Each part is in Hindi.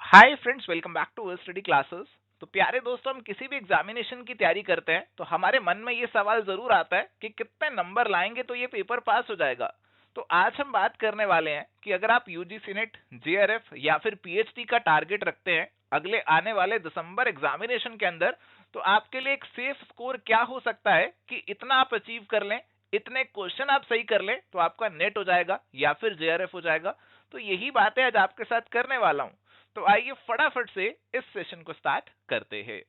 Hi friends, welcome back to study classes. तो प्यारे दोस्तों, हम किसी भी एग्जामिनेशन की तैयारी करते हैं तो हमारे मन में ये सवाल जरूर आता है कि कितने नंबर लाएंगे तो ये पेपर पास हो जाएगा। तो आज हम बात करने वाले हैं कि अगर आप यूजीसी नेट, जेआरएफ या फिर पीएचडी का टारगेट रखते हैं अगले आने वाले दिसंबर एग्जामिनेशन के अंदर, तो आपके लिए एक सेफ स्कोर क्या हो सकता है कि इतना आप अचीव कर लें, इतने क्वेश्चन आप सही कर लें तो आपका नेट हो जाएगा या फिर जेआरएफ हो जाएगा। तो यही बातें आज आपके साथ करने वाला हूं। तो आइए फटाफट से इस सेशन को स्टार्ट करते हैं।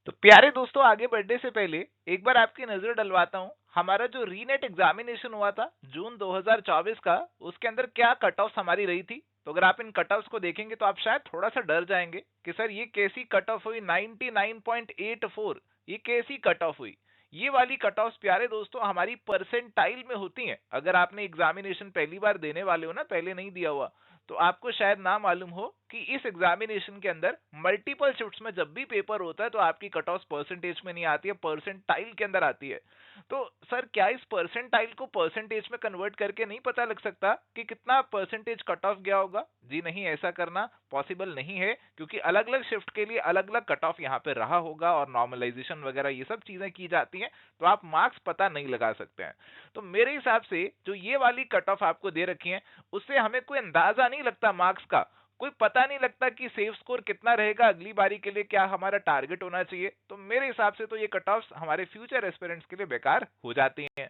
तो प्यारे दोस्तों, आगे बढ़ने से पहले एक बार आपकी नजर डलवाता हूं हमारा जो रीनेट एग्जामिनेशन हुआ था जून 2024 का, उसके अंदर क्या कट ऑफ हमारी रही थी। तो अगर आप इन कट ऑफ्स को देखेंगे तो आप शायद थोड़ा सा डर जाएंगे कि सर ये कैसी कट ऑफ हुई 99.84, ये कैसी कट ऑफ हुई। ये वाली कट ऑफ प्यारे दोस्तों हमारी परसेंटाइल में होती हैं। अगर आपने एग्जामिनेशन पहली बार देने वाले हो ना, पहले नहीं दिया हुआ, तो आपको शायद ना मालूम हो कि इस एग्जामिनेशन के अंदर मल्टीपल शिफ्ट्स में जब भी पेपर होता है तो आपकी कट ऑफ परसेंटेज में नहीं आती है, परसेंटाइल के अंदर आती है। तो सर क्या इस परसेंटाइल को परसेंटेज में कन्वर्ट करके नहीं पता लग सकता कि कितना परसेंटेज कट ऑफ गया होगा? जी नहीं, ऐसा करना पॉसिबल नहीं है, क्योंकि अलग अलग शिफ्ट के लिए अलग अलग कट ऑफ यहाँ पे रहा होगा और नॉर्मलाइजेशन वगैरह ये सब चीजें की जाती हैं, तो आप मार्क्स पता नहीं लगा सकते हैं। तो मेरे हिसाब से जो ये वाली कट ऑफ आपको दे रखी है, उससे हमें कोई अंदाजा नहीं लगता मार्क्स का, कोई पता नहीं लगता कि सेफ स्कोर कितना रहेगा, अगली बारी के लिए क्या हमारा टारगेट होना चाहिए। तो मेरे हिसाब से तो ये कट ऑफ्स हमारे फ्यूचर एस्पिरेंट्स के लिए बेकार हो जाती हैं।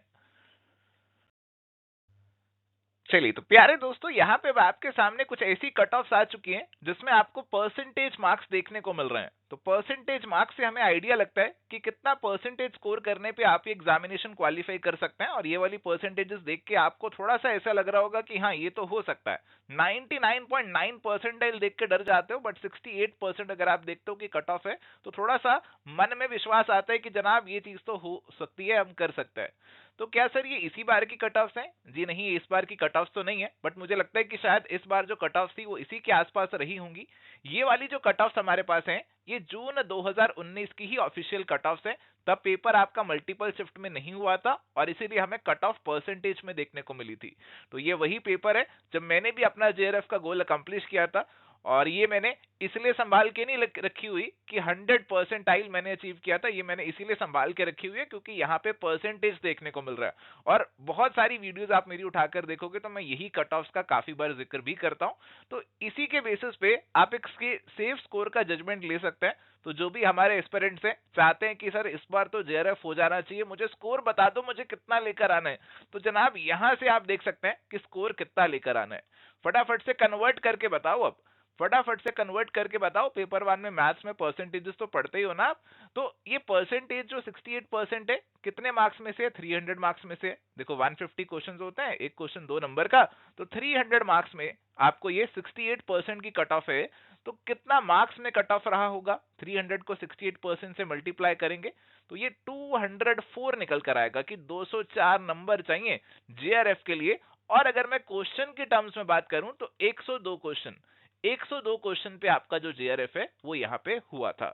चलिए, तो प्यारे दोस्तों, यहाँ पे आपके सामने कुछ ऐसी कट ऑफ्स आ चुकी हैं जिसमें आपको परसेंटेज मार्क्स देखने को मिल रहे हैं। तो परसेंटेज मार्क्स से हमें आइडिया लगता है कि कितना परसेंटेज स्कोर करने पे आप ये एग्जामिनेशन क्वालिफाई कर सकते हैं, और ये वाली परसेंटेजेस देख के आपको थोड़ा सा ऐसा लग रहा होगा कि हाँ ये तो हो सकता है। 99.9 परसेंटाइल देख के डर जाते हो, बट 68% अगर आप देखते हो कि कट ऑफ है तो थोड़ा सा मन में विश्वास आता है कि जनाब ये चीज तो हो सकती है, हम कर सकते हैं। तो क्या सर ये इसी बार की कट ऑफ्स हैं? जी नहीं, इस बार की कट ऑफ्स तो नहीं है, बट मुझे लगता है कि शायद इस बार जो कट ऑफ्स थी वो इसी के आसपास रही होंगी। ये वाली जो कट ऑफ्स हमारे पास हैं, ये जून 2019 की ही ऑफिशियल कट ऑफ्स हैं। तब पेपर आपका मल्टीपल शिफ्ट में नहीं हुआ था और इसीलिए हमें कट ऑफ परसेंटेज में देखने को मिली थी। तो ये वही पेपर है जब मैंने भी अपना जेआरएफ का गोल अकम्प्लिश किया था। और ये मैंने इसलिए संभाल के नहीं रखी हुई कि 100% मैंने अचीव किया था, ये मैंने इसीलिए संभाल के रखी हुई है क्योंकि यहाँ पे परसेंटेज देखने को मिल रहा है। और बहुत सारी वीडियोस आप मेरी उठाकर देखोगे तो मैं यही कट ऑफ्स का काफी बार जिक्र भी करता हूँ। तो इसी के बेसिस पे आप एक सेफ स्कोर का जजमेंट ले सकते हैं। तो जो भी हमारे एस्पिरेंट्स हैं चाहते हैं कि सर इस बार तो जेआरएफ हो जाना चाहिए, मुझे स्कोर बता दो, मुझे कितना लेकर आना है, तो जनाब यहां से आप देख सकते हैं कि स्कोर कितना लेकर आना है। फटाफट से कन्वर्ट करके बताओ अब, फटाफट से कन्वर्ट करके बताओ। पेपर वन में मैथ्स में परसेंटेजेस तो पढ़ते ही हो ना आप। तो ये परसेंटेज जो 68% है, कितने मार्क्स में से? 300 मार्क्स में से। देखो 150 क्वेश्चन होते हैं, एक क्वेश्चन 2 नंबर का, तो 300 मार्क्स में आपको ये 68% की कट ऑफ है। तो कितना मार्क्स में कट ऑफ रहा होगा? 300 को 68% से मल्टीप्लाई करेंगे तो ये 204 निकल कर आएगा कि 204 नंबर चाहिए जेआरएफ के लिए। और अगर मैं क्वेश्चन के टर्म्स में बात करूं तो 102 क्वेश्चन, 102 क्वेश्चन पे आपका जो जेआरएफ है वो यहाँ पे हुआ था।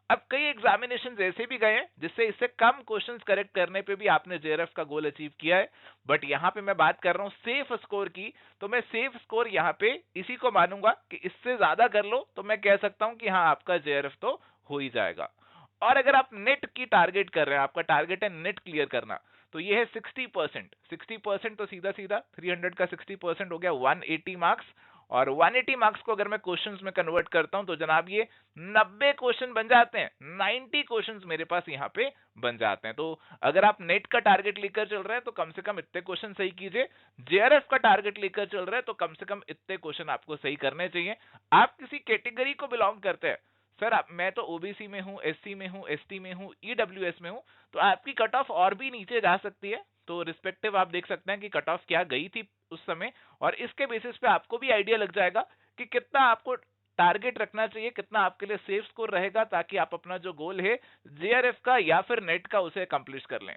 अब कई एग्जामिनेशन ऐसे भी गए हैं जिससे इससे कम क्वेश्चंस करेक्ट करने पे भी आपने जेआरएफ का गोल अचीव किया है, बट यहाँ पे मैं बात कर रहा हूँ सेफ स्कोर की। तो मैं सेफ स्कोर यहाँ पे इसी को मानूंगा कि इससे ज्यादा कर लो तो मैं कह सकता हूँ कि हाँ आपका जेआरएफ तो हो ही जाएगा। और अगर आप नेट की टारगेट कर रहे हैं, आपका टारगेट है नेट क्लियर करना, तो ये है 60%। 60% तो सीधा सीधा 300 का 60% हो गया 180 मार्क्स। और 180 मार्क्स को अगर मैं क्वेश्चंस में कन्वर्ट करता हूं तो जनाब ये 90 क्वेश्चन बन जाते हैं, 90 क्वेश्चंस मेरे पास यहाँ पे बन जाते हैं। तो अगर आप नेट का टारगेट लेकर चल रहे हैं तो कम से कम इतने क्वेश्चन सही कीजिए, जेआरएफ का टारगेट लेकर चल रहे हैं तो कम से कम इतने क्वेश्चन आपको सही करने चाहिए। आप किसी कैटेगरी को बिलोंग करते हैं, सर मैं तो ओबीसी में हूं, एससी में हूं, एसटी में हूं, ईडब्ल्यूएस में हूं, तो आपकी कट ऑफ और भी नीचे जा सकती है। तो रिस्पेक्टिव आप देख सकते हैं कि कट ऑफ क्या गई थी उस समय, और इसके बेसिस पे आपको भी आइडिया लग जाएगा कि कितना आपको टारगेट रखना चाहिए, कितना आपके लिए सेफ स्कोर रहेगा, ताकि आप अपना जो गोल है जेआरएफ का या फिर नेट का उसे अकम्प्लिश कर लें।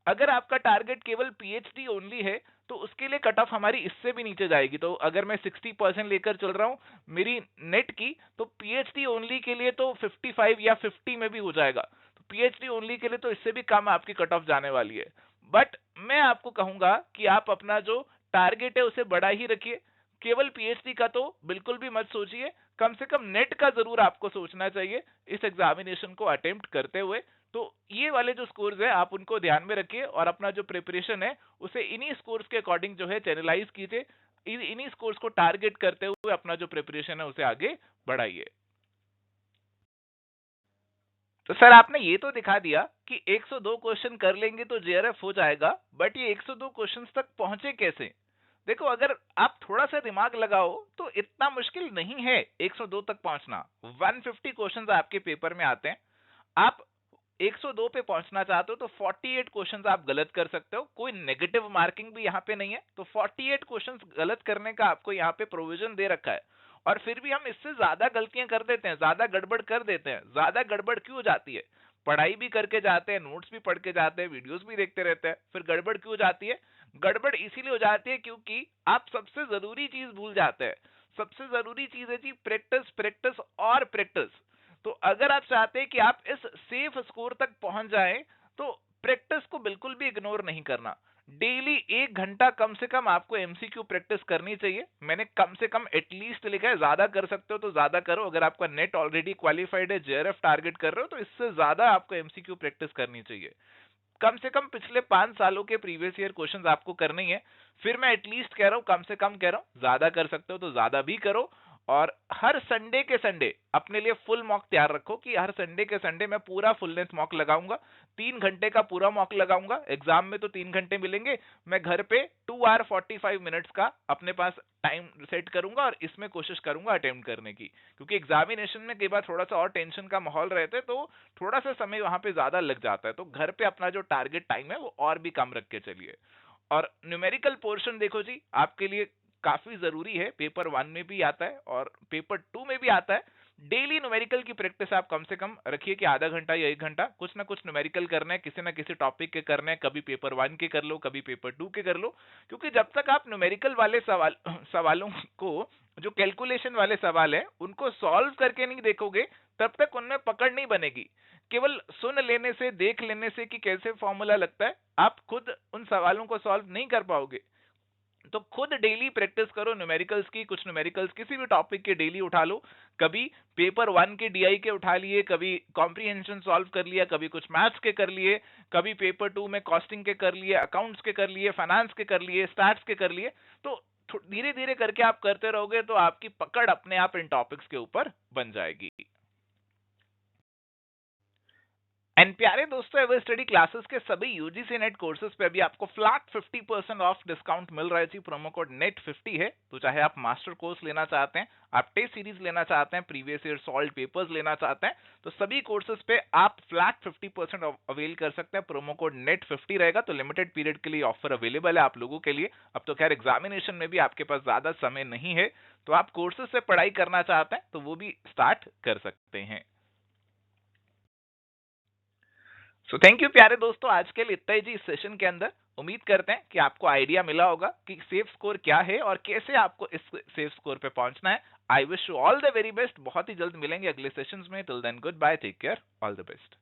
अगर आपका टारगेट केवल पीएचडी ओनली है तो उसके लिए कट ऑफ हमारी इससे भी नीचे जाएगी। तो अगर मैं 60% लेकर चल रहा हूं मेरी नेट की, तो पीएचडी ओनली के लिए तो 55 या 50 में भी हो जाएगा। तो पीएचडी ओनली के लिए तो इससे भी कम आपकी कट ऑफ जाने वाली है। बट मैं आपको कहूंगा कि आप अपना जो टारगेट है उसे बड़ा ही रखिए। केवल पीएचडी का तो बिल्कुल भी मत सोचिए, कम से कम नेट का जरूर आपको सोचना चाहिए इस एग्जामिनेशन को अटेम्प्ट करते हुए। तो ये वाले जो स्कोर्स है आप उनको ध्यान में रखिए और अपना जो प्रिपरेशन है उसे इन्हीं स्कोर्स के अकॉर्डिंग जो है चैनलाइज कीजिए, इन्हीं स्कोर्स को टारगेट करते हुए अपना जो प्रिपरेशन है उसे आगे बढ़ाइए। तो सर आपने ये तो दिखा दिया कि 102 क्वेश्चन कर लेंगे तो जेआरएफ हो जाएगा, बट ये 102 क्वेश्चंस तक पहुंचे कैसे? देखो अगर आप थोड़ा सा दिमाग लगाओ तो इतना मुश्किल नहीं है 102 तक पहुंचना। 150 क्वेश्चंस आपके पेपर में आते हैं, आप 102 पे पहुंचना चाहते हो तो 48 क्वेश्चंस आप गलत कर सकते हो, कोई नेगेटिव मार्किंग भी यहाँ पे नहीं है। तो 48 क्वेश्चंस गलत करने का आपको यहाँ पे प्रोविजन दे रखा है, और फिर भी हम इससे ज्यादा गलतियां कर देते हैं, ज्यादा गड़बड़ कर देते हैं। ज्यादा गड़बड़ क्यों हो जाती है? पढ़ाई भी करके जाते हैं, नोट्स भी पढ़ के जाते हैं, वीडियोस भी देखते रहते हैं, फिर गड़बड़ क्यों हो जाती है? गड़बड़ इसीलिए हो जाती है क्योंकि आप सबसे जरूरी चीज भूल जाते हैं। सबसे जरूरी चीज है जी प्रैक्टिस, प्रैक्टिस और प्रैक्टिस। तो अगर आप चाहते हैं कि आप इस सेफ स्कोर तक पहुंच जाएं तो प्रैक्टिस को बिल्कुल भी इग्नोर नहीं करना। डेली 1 घंटा कम से कम आपको एमसीक्यू प्रैक्टिस करनी चाहिए। मैंने कम से कम एटलीस्ट लिखा है, ज्यादा कर सकते हो तो ज्यादा करो। अगर आपका नेट ऑलरेडी क्वालिफाइड है, जेआरएफ टारगेट कर रहे हो तो इससे ज्यादा आपको एमसीक्यू प्रैक्टिस करनी चाहिए। कम से कम पिछले 5 सालों के प्रीवियस ईयर क्वेश्चंस आपको करने ही है। फिर मैं एटलीस्ट कह रहा हूं, कम से कम कह रहा हूं, ज्यादा कर सकते हो तो ज्यादा भी करो। और हर संडे के संडे अपने लिए फुल मॉक तैयार रखो कि हर संडे के संडे मैं पूरा फुल लेंथ मॉक लगाऊंगा। 3 घंटे का पूरा मॉक लगाऊंगा। एग्जाम में तो 3 घंटे मिलेंगे, मैं घर पे 2 hour 45 minutes का अपने पास टाइम सेट करूंगा और इसमें कोशिश करूंगा अटेम्प्ट करने की। क्योंकि एग्जामिनेशन में कई बार थोड़ा सा और टेंशन का माहौल रहता है तो थोड़ा सा समय वहां पे ज्यादा लग जाता है। तो घर पे अपना जो टारगेट टाइम है वो और भी कम रख के चलिए। और न्यूमेरिकल पोर्शन देखो जी आपके लिए काफी जरूरी है, पेपर 1 में भी आता है और पेपर 2 में भी आता है। डेली न्यूमेरिकल की प्रैक्टिस आप कम से कम रखिए कि आधा घंटा या 1 घंटा कुछ ना कुछ न्यूमेरिकल करना है, किसी ना किसी टॉपिक के करना है। कभी पेपर 1 के कर लो, कभी पेपर 2 के कर लो। क्योंकि जब तक आप न्यूमेरिकल वाले सवालों को, जो कैलकुलेशन वाले सवाल है उनको सॉल्व करके नहीं देखोगे तब तक उनमें पकड़ नहीं बनेगी। केवल सुन लेने से, देख लेने से कि कैसे फॉर्मूला लगता है, आप खुद उन सवालों को सॉल्व नहीं कर पाओगे। तो खुद डेली प्रैक्टिस करो न्यूमेरिकल्स की। कुछ न्यूमेरिकल्स किसी भी टॉपिक के डेली उठा लो। कभी पेपर 1 के डीआई के उठा लिए, कभी कॉम्प्रिहेंशन सॉल्व कर लिया, कभी कुछ मैथ्स के कर लिए, कभी पेपर 2 में कॉस्टिंग के कर लिए, अकाउंट्स के कर लिए, फाइनेंस के कर लिए, स्टैट्स के कर लिए। तो धीरे धीरे करके आप करते रहोगे तो आपकी पकड़ अपने आप इन टॉपिक्स के ऊपर बन जाएगी। एंड प्यारे दोस्तों, एवर स्टडी क्लासेस के सभी यूजीसी नेट कोर्सेज पे अभी आपको फ्लैट 50% ऑफ डिस्काउंट मिल रहा है जी। प्रोमो कोड नेट 50 है। तो चाहे आप मास्टर कोर्स लेना चाहते हैं, आप टेस्ट सीरीज लेना चाहते हैं, प्रीवियस ईयर सॉल्व पेपर्स लेना चाहते हैं, तो सभी कोर्सेज पे आप फ्लैट 50% अवेल कर सकते हैं। प्रोमो कोड नेट 50 रहेगा। तो लिमिटेड पीरियड के लिए ऑफर अवेलेबल है आप लोगों के लिए। अब तो खैर एग्जामिनेशन में भी आपके पास ज्यादा समय नहीं है, तो आप कोर्सेज से पढ़ाई करना चाहते हैं तो वो भी स्टार्ट कर सकते हैं। सो थैंक यू प्यारे दोस्तों, आज के लिए इतना ही जी इस सेशन के अंदर। उम्मीद करते हैं कि आपको आइडिया मिला होगा कि सेफ स्कोर क्या है और कैसे आपको इस सेफ स्कोर पे पहुंचना है। I wish you all the very best. बहुत ही जल्द मिलेंगे अगले सेशंस में। Till then goodbye, take care, all the best.